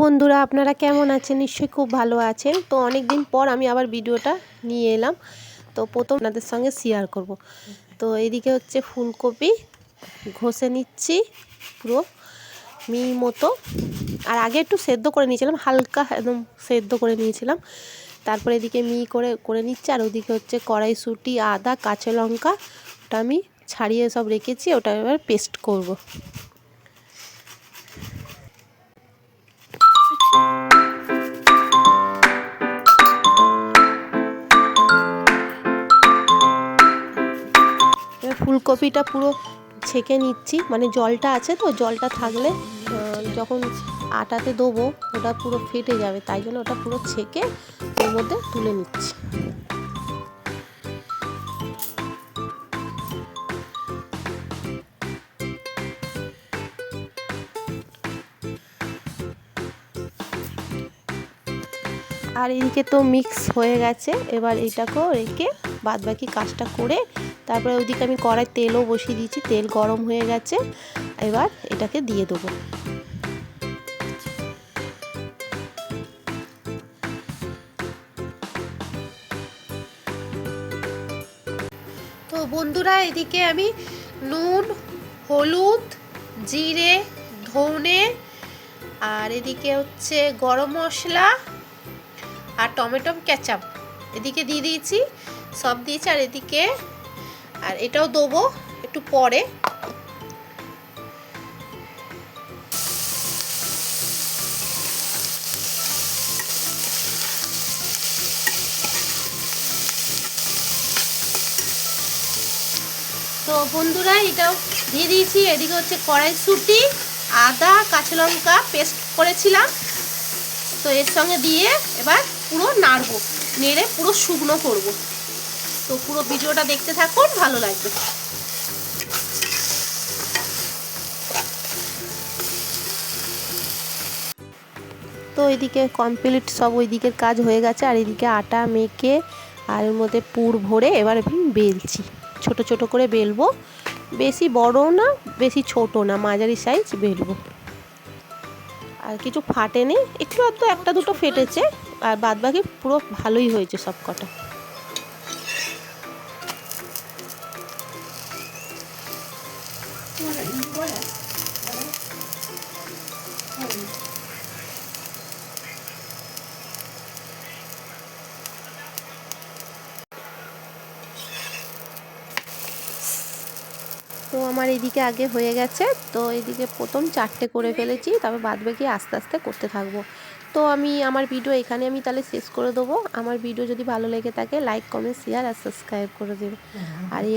বন্ধুরা, আপনারা কেমন আছেন? নিশ্চয়ই খুব ভালো আছেন। তো অনেক দিন পর আমি আবার ভিডিওটা নিয়ে এলাম। তো প্রথম আপনাদের সঙ্গে শেয়ার করব। তো এদিকে হচ্ছে ফুলকপি ঘষে নিচ্ছি পুরো মিহি মতো। আর আগে একটু সেদ্ধ করে নিয়েছিলাম, হালকা একদম সেদ্ধ করে নিয়েছিলাম। তারপরে এদিকে মিহি করে নিচ্ছি। আর ওদিকে হচ্ছে কড়াইশুঁটি, আদা, কাঁচা লঙ্কা, ওটা আমি ছাড়িয়ে সব রেখেছি, ওটা এবার পেস্ট করব। ফুলকপিটা পুরো ছেঁকে নিচ্ছি, মানে জলটা আছে তো, জলটা থাকলে যখন আটাতে দেবো ওটা পুরো ফেটে যাবে, তাই জন্য ওটা পুরো ছেঁকে ওর মধ্যে তুলে নিচ্ছি। আর এদিকে তো মিক্স হয়ে গেছে, এবার এইটাকেও রেখে বাদবাকি কাজটা করে তারপরে ওইদিকে আমি কড়াই তেলও বসিয়ে দিয়েছি, তেল গরম হয়ে গেছে, এবার এটাকে দিয়ে দেবো। তো বন্ধুরা, এদিকে আমি নুন, হলুদ, জিরে, ধনে, আর এদিকে হচ্ছে গরম মশলা আর টমেটো কেচাপ এদিকে দিয়ে দিয়েছি, সব দিয়েছি। আর এদিকে আর এটাও দেবো একটু পরে। তো বন্ধুরা, এটাও দিয়ে দিয়েছি। এদিকে হচ্ছে কড়াইশুঁটি, আদা, কাঁচা লঙ্কা পেস্ট করেছিলাম, তো এর সঙ্গে দিয়ে এবার পুরো নাড়বো, নেড়ে পুরো শুকনো করব। তো পুরো ভিডিওটা দেখতে থাকুন, ভালো লাগবে। তো এদিকে কমপ্লিট সব ওই দিকের কাজ হয়ে গেছে। আর এদিকে আটা মেখে আর এর মধ্যে পুর ভরে এবার আমি বেলছি, ছোট ছোট করে বেলবো, বেশি বড় না বেশি ছোট না, মাঝারি সাইজ বেলবো। আর কিছু ফাটেনি, একটু আধটু একটা দুটো ফেটেছে, আর বাদবাকি পুরো ভালোই হয়েছে সব কটা। তো আমার এদিকে আগে হয়ে গেছে, তো এইদিকে প্রথম 4টে করে ফেলেছি, তবে বাদবাকি আস্তে আস্তে করতে থাকবো। তো আমি আমার ভিডিও এখানে আমি তাহলে শেষ করে দেবো। আমার ভিডিও যদি ভালো লেগে থাকে লাইক, কমেন্ট, শেয়ার আর সাবস্ক্রাইব করে দেবে। আর এই